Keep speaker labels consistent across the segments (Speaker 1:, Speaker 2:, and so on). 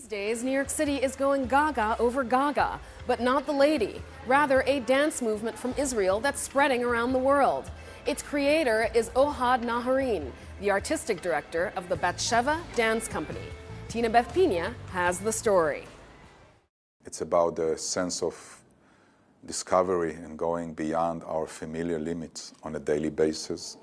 Speaker 1: These days, New York City is going Gaga over Gaga, but not the lady, rather a dance movement from Israel that's spreading around the world. Its creator is Ohad Naharin, the artistic director of the Batsheva Dance Company. Tina Beth Pina has the story.
Speaker 2: It's about the sense of discovery and going beyond our familiar limits on a daily basis.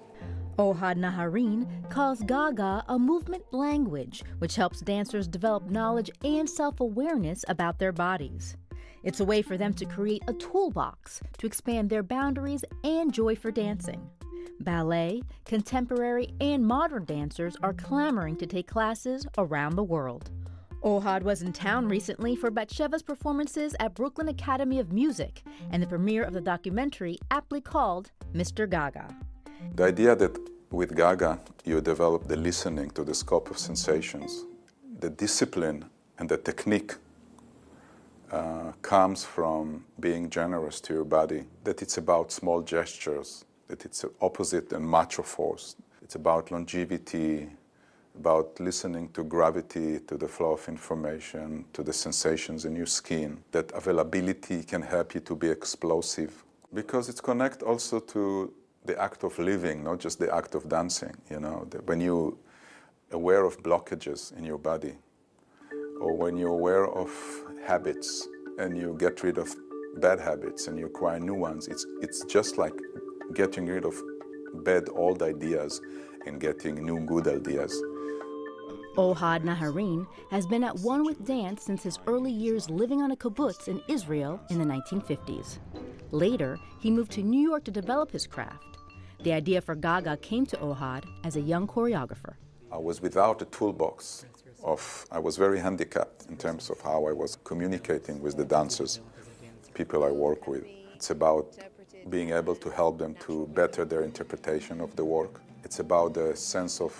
Speaker 3: Ohad Naharin calls Gaga a movement language, which helps dancers develop knowledge and self-awareness about their bodies. It's a way for them to create a toolbox to expand their boundaries and joy for dancing. Ballet, contemporary, and modern dancers are clamoring to take classes around the world. Ohad was in town recently for Batsheva's performances at Brooklyn Academy of Music and the premiere of the documentary aptly called Mr. Gaga.
Speaker 2: The idea that with Gaga you develop the listening to the scope of sensations, the discipline and the technique comes from being generous to your body, that it's about small gestures, that it's opposite and macho force. It's about longevity, about listening to gravity, to the flow of information, to the sensations in your skin. That availability can help you to be explosive because it's connected also to the act of living, not just the act of dancing. You know, when you're aware of blockages in your body, or when you're aware of habits and you get rid of bad habits and you acquire new ones, it's just like getting rid of bad old ideas and getting new good ideas.
Speaker 3: Ohad Naharin has been at one with dance since his early years living on a kibbutz in Israel in the 1950s. Later, he moved to New York to develop his craft. The idea for Gaga came to Ohad as a young choreographer.
Speaker 2: I was without a toolbox. I was very handicapped in terms of how I was communicating with the dancers, people I work with. It's about being able to help them to better their interpretation of the work. It's about the sense of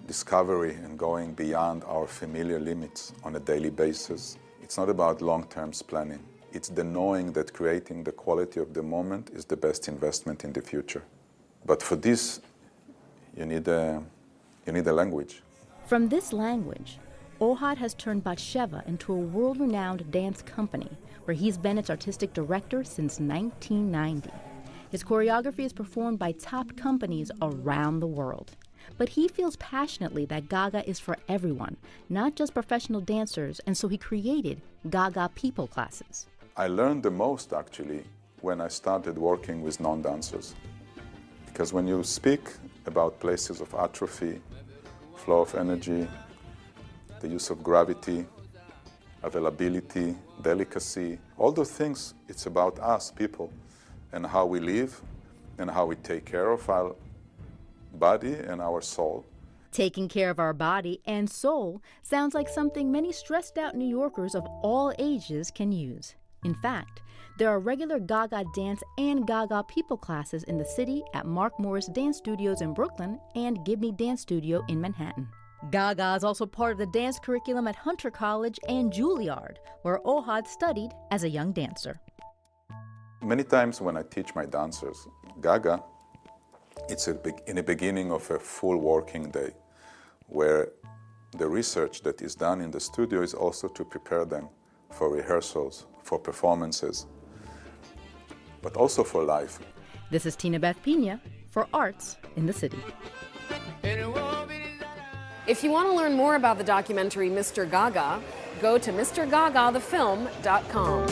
Speaker 2: discovery and going beyond our familiar limits on a daily basis. It's not about long-term planning. It's the knowing that creating the quality of the moment is the best investment in the future. But for this, you need a language.
Speaker 3: From this language, Ohad has turned Batsheva into a world-renowned dance company where he's been its artistic director since 1990. His choreography is performed by top companies around the world. But he feels passionately that Gaga is for everyone, not just professional dancers, and so he created Gaga People classes.
Speaker 2: I learned the most, actually, when I started working with non-dancers. Because when you speak about places of atrophy, flow of energy, the use of gravity, availability, delicacy, all those things, it's about us, people, and how we live and how we take care of our body and our soul.
Speaker 3: Taking care of our body and soul sounds like something many stressed out New Yorkers of all ages can use. In fact, there are regular Gaga dance and Gaga People classes in the city at Mark Morris Dance Studios in Brooklyn and Gibney Dance Studio in Manhattan. Gaga is also part of the dance curriculum at Hunter College and Juilliard, where Ohad studied as a young dancer.
Speaker 2: Many times when I teach my dancers, Gaga, it's in the beginning of a full working day, where the research that is done in the studio is also to prepare them for rehearsals, for performances, but also for life.
Speaker 3: This is Tina Beth Pina for Arts in the City.
Speaker 1: If you want to learn more about the documentary Mr. Gaga, go to MrGagaTheFilm.com.